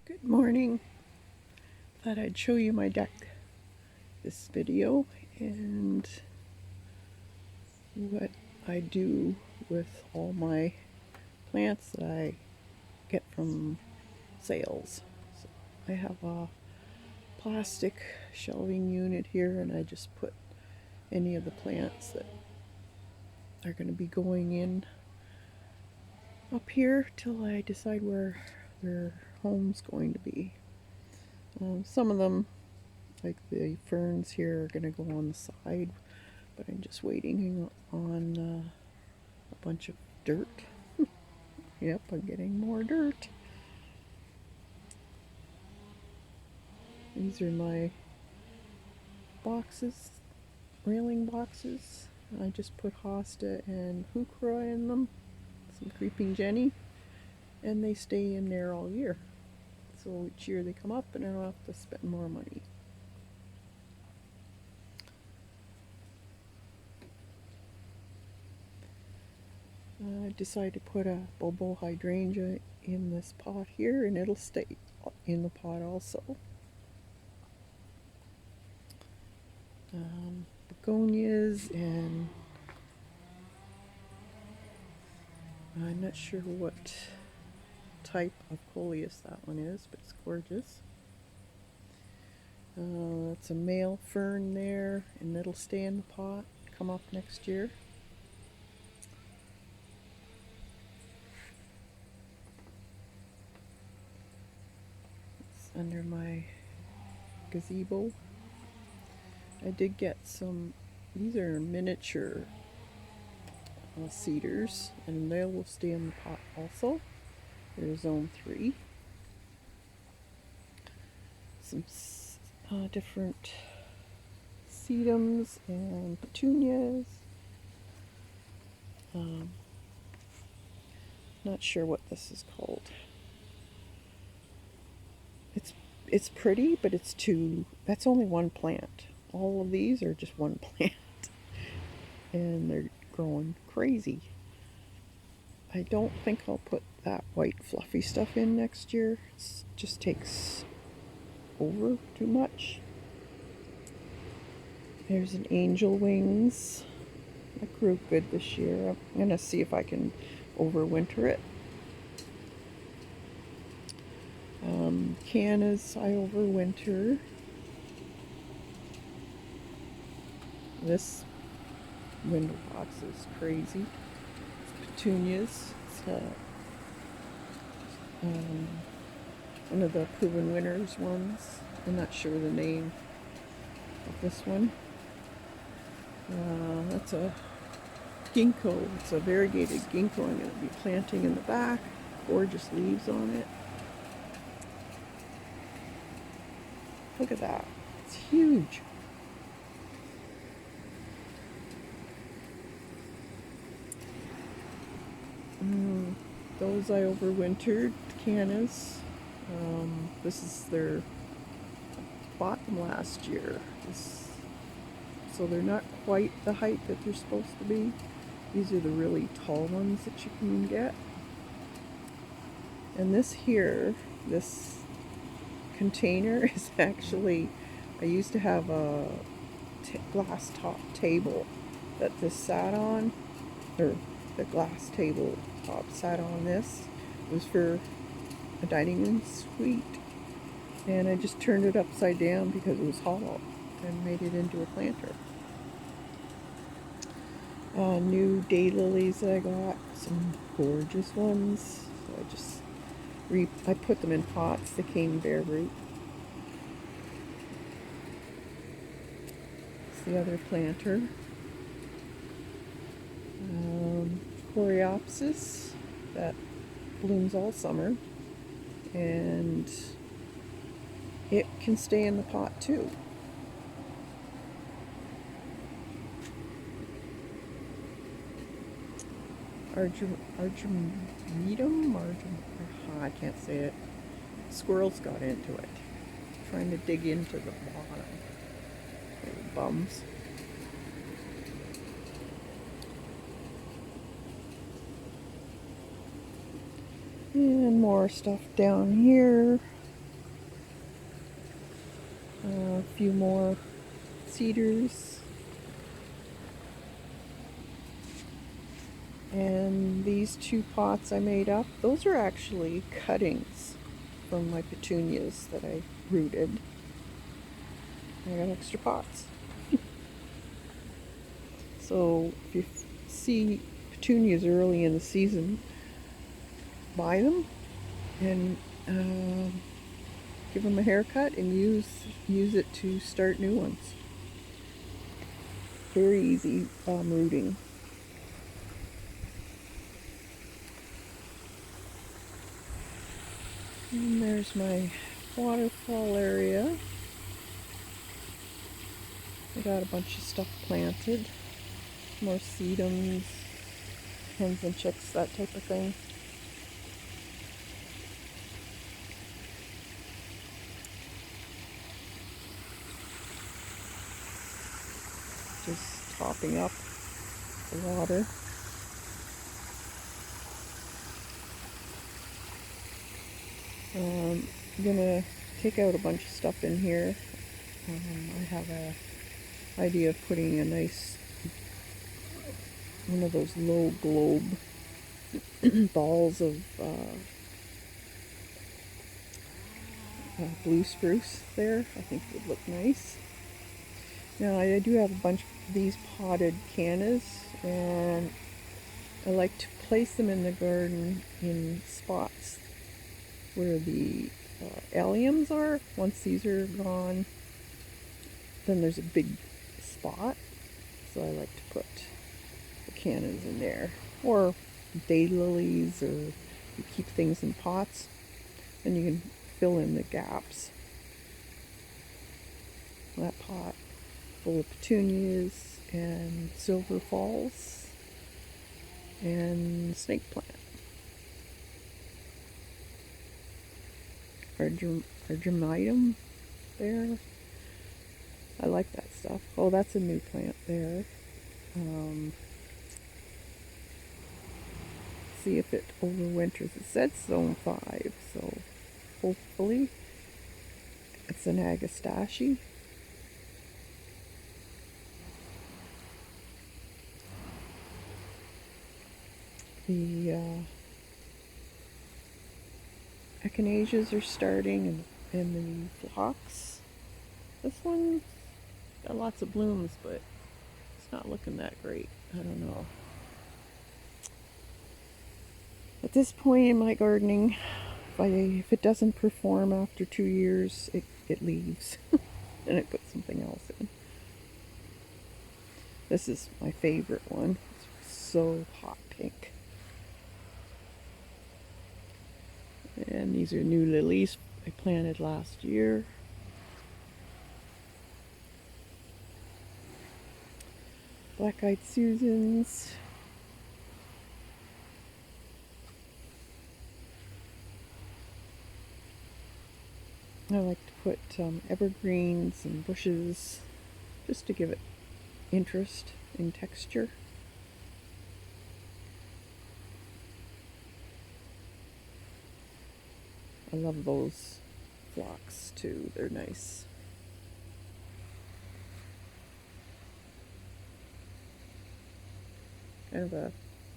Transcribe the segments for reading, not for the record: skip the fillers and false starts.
Good morning. Thought I'd show you my deck this video and what I do with all my plants that I get from sales. So I have a plastic shelving unit here, and I just put any of the plants that are going to be going in up here till I decide where their home's going to be. Some of them, like the ferns here, are going to go on the side, but I'm just waiting on a bunch of dirt. Yep, I'm getting more dirt. These are my boxes, railing boxes. I just put hosta and heuchera in them, some creeping jenny, and they stay in there all year. So each year they come up and I don't have to spend more money. I decided to put a bulbo hydrangea in this pot here, and it'll stay in the pot also. Begonias, and I'm not sure what type of coleus that one is, but it's gorgeous. It's a male fern there, and it'll stay in the pot, come up next year. It's under my gazebo. I did get some, these are miniature cedars, and they will stay in the pot also. They're zone 3. Some different sedums and petunias. Not sure what this is called. It's pretty, but it's too, that's only one plant. All of these are just one plant, and they're growing crazy. I don't think I'll put that white fluffy stuff in next year. It just takes over too much. There's an angel wings. That grew good this year. I'm gonna see if I can overwinter it. Cannas I overwinter. This window box is crazy. It's petunias. It's one of the proven winners ones. I'm not sure the name of this one. That's a ginkgo. It's a variegated ginkgo I'm going to be planting in the back. Gorgeous leaves on it. Look at that. It's huge. Those I overwintered. Cannas. This is their, bought them last year. So they're not quite the height that they're supposed to be. These are the really tall ones that you can get. And this here, this container is actually, I used to have a glass top table that this sat on, or the glass table top sat on this. It was for a dining room suite, and I just turned it upside down because it was hollow and made it into a planter. New daylilies that I got, some gorgeous ones. So I put them in pots that came bare root. It's the other planter. Coreopsis that blooms all summer, and it can stay in the pot too. Argymentum? I can't say it. Squirrels got into it, trying to dig into the bottom. Little bums. And more stuff down here. a few more cedars. And these 2 pots I made up, those are actually cuttings from my petunias that I rooted. I got extra pots. So if you see petunias early in the season, buy them and give them a haircut and use it to start new ones. Very easy rooting. And there's my waterfall area. I got a bunch of stuff planted. More sedums, hens and chicks, that type of thing. Just topping up the water. I'm gonna take out a bunch of stuff in here. I have a idea of putting a nice one of those low globe balls of blue spruce there. I think it would look nice. Now I do have a bunch of these potted cannas, and I like to place them in the garden in spots where the alliums are. Once these are gone, then there's a big spot. So I like to put the cannas in there. Or daylilies, or you keep things in pots, and you can fill in the gaps. That pot full of petunias and silver falls and snake plant. Argymitum there. I like that stuff. Oh, that's a new plant there. See if it overwinters. It said zone 5, so hopefully it's an agastache. The echinaceas are starting, and the phlox. This one got lots of blooms, but it's not looking that great. I don't know. At this point in my gardening, if it doesn't perform after 2 years, it leaves. And I put something else in. This is my favorite one. It's so hot pink. And these are new lilies I planted last year. Black-eyed Susans. I like to put evergreens and bushes just to give it interest in texture. I love those phlox too, they're nice. Kind of a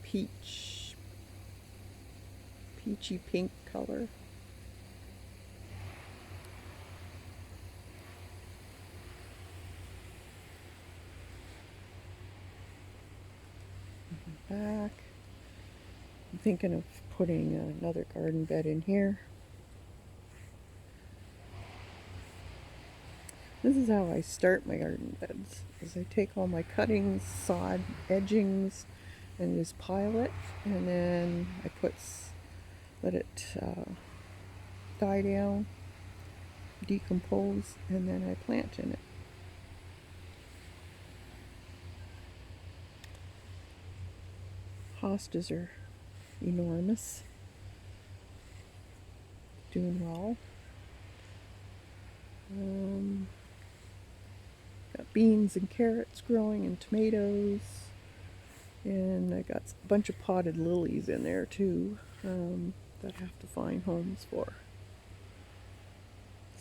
peachy pink color. Back. I'm thinking of putting another garden bed in here. This is how I start my garden beds, is I take all my cuttings, sod, edgings, and just pile it, and then I let it die down, decompose, and then I plant in it. Hostas are enormous, doing well. Got beans and carrots growing, and tomatoes, and I got a bunch of potted lilies in there too that I have to find homes for.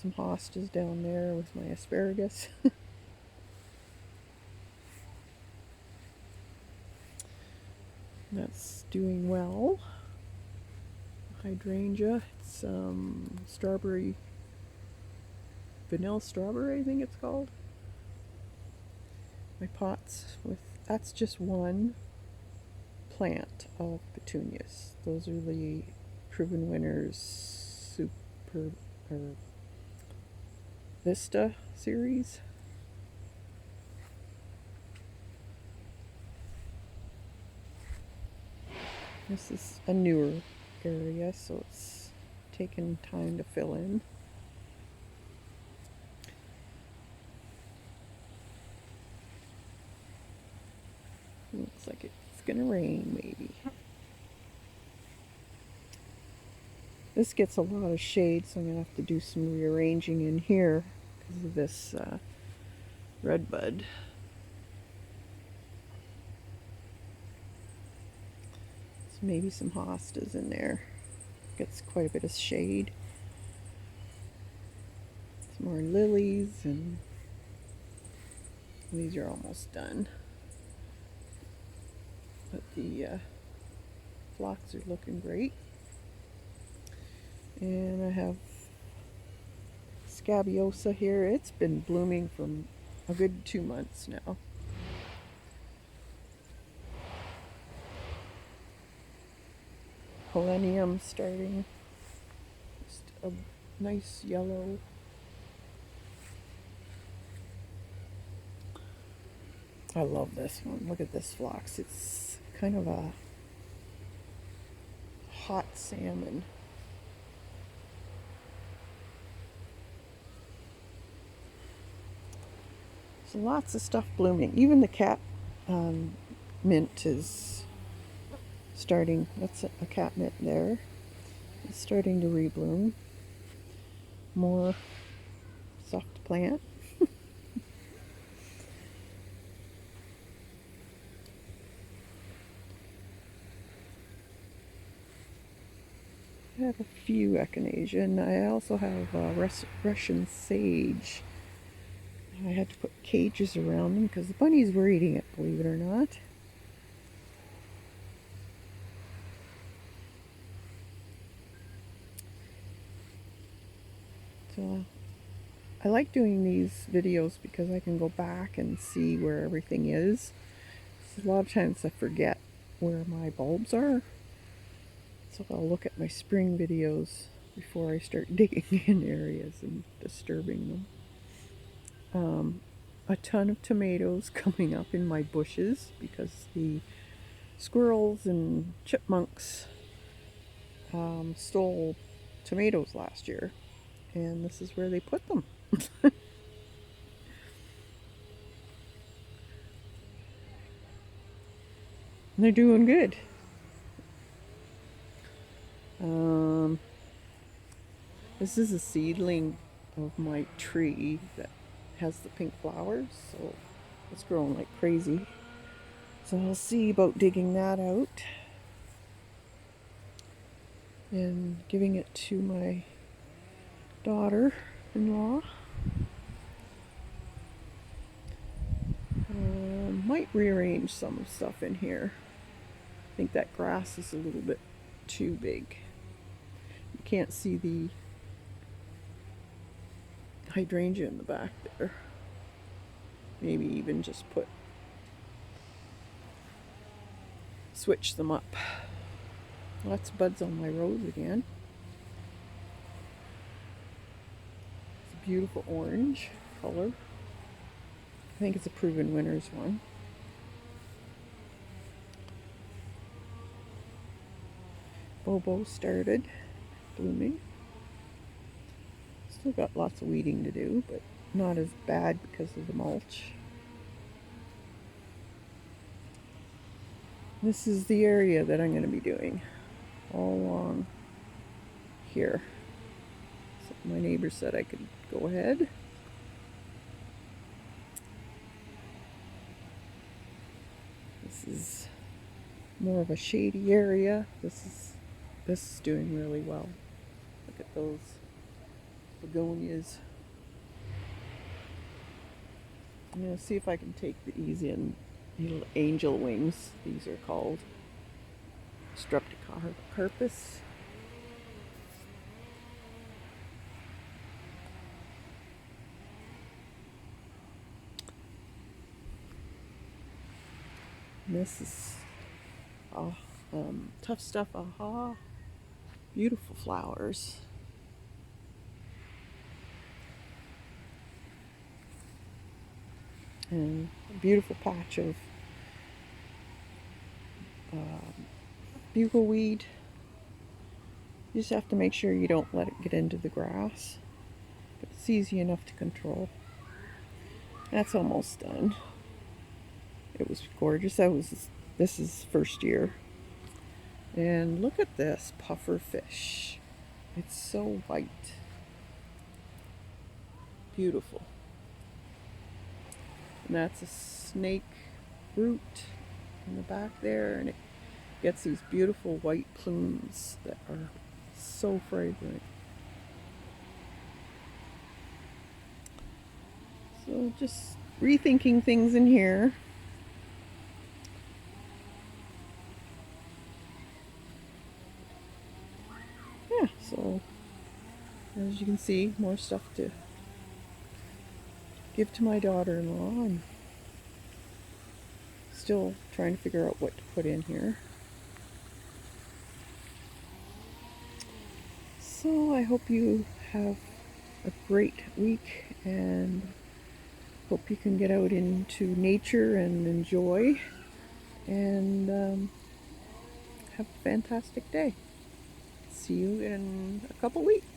some hostas down there with my asparagus. That's doing well. Hydrangea, it's strawberry, vanilla strawberry, I think it's called. My pots with, that's just one plant of petunias. Those are the Proven Winners Super or Vista series. This is a newer area, so it's taken time to fill in. Looks like it's gonna rain, maybe. This gets a lot of shade, so I'm gonna have to do some rearranging in here because of this red bud. So maybe some hostas in there. Gets quite a bit of shade. Some more lilies, and these are almost done. But the phlox are looking great. And I have scabiosa here. It's been blooming for a good 2 months now. Helenium starting. Just a nice yellow. I love this one. Look at this phlox. It's kind of a hot salmon. So lots of stuff blooming. Even the cat mint is starting. That's a catnip there. It's starting to rebloom. More soft plant. I have a few echinacea, and I also have Russian sage. I had to put cages around them because the bunnies were eating it, believe it or not. So I like doing these videos because I can go back and see where everything is. So a lot of times I forget where my bulbs are. So I'll look at my spring videos before I start digging in areas and disturbing them. A ton of tomatoes coming up in my bushes because the squirrels and chipmunks stole tomatoes last year, and this is where they put them. And they're doing good. This is a seedling of my tree that has the pink flowers, so it's growing like crazy. So I'll see about digging that out and giving it to my daughter-in-law. Might rearrange some stuff in here. I think that grass is a little bit too big. You can't see the hydrangea in the back there. Maybe even just switch them up. Lots of buds on my rose again. It's a beautiful orange color. I think it's a Proven Winners one. Bobo started blooming. Still got lots of weeding to do, but not as bad because of the mulch. This is the area that I'm going to be doing all along here. So my neighbor said I could go ahead. This is more of a shady area. This is doing really well. Look at those begonias. I'm going to see if I can take these in. Little angel wings, these are called. Streptocarpus. And this is tough stuff. Aha. Beautiful flowers. And a beautiful patch of bugleweed. You just have to make sure you don't let it get into the grass. But it's easy enough to control. That's almost done. It was gorgeous. This is first year. And look at this puffer fish. It's so white. Beautiful. And that's a snake root in the back there, and it gets these beautiful white plumes that are so fragrant. So just rethinking things in here. Yeah, so as you can see, more stuff to give to my daughter-in-law. I'm still trying to figure out what to put in here. So I hope you have a great week and hope you can get out into nature and enjoy and have a fantastic day. See you in a couple weeks.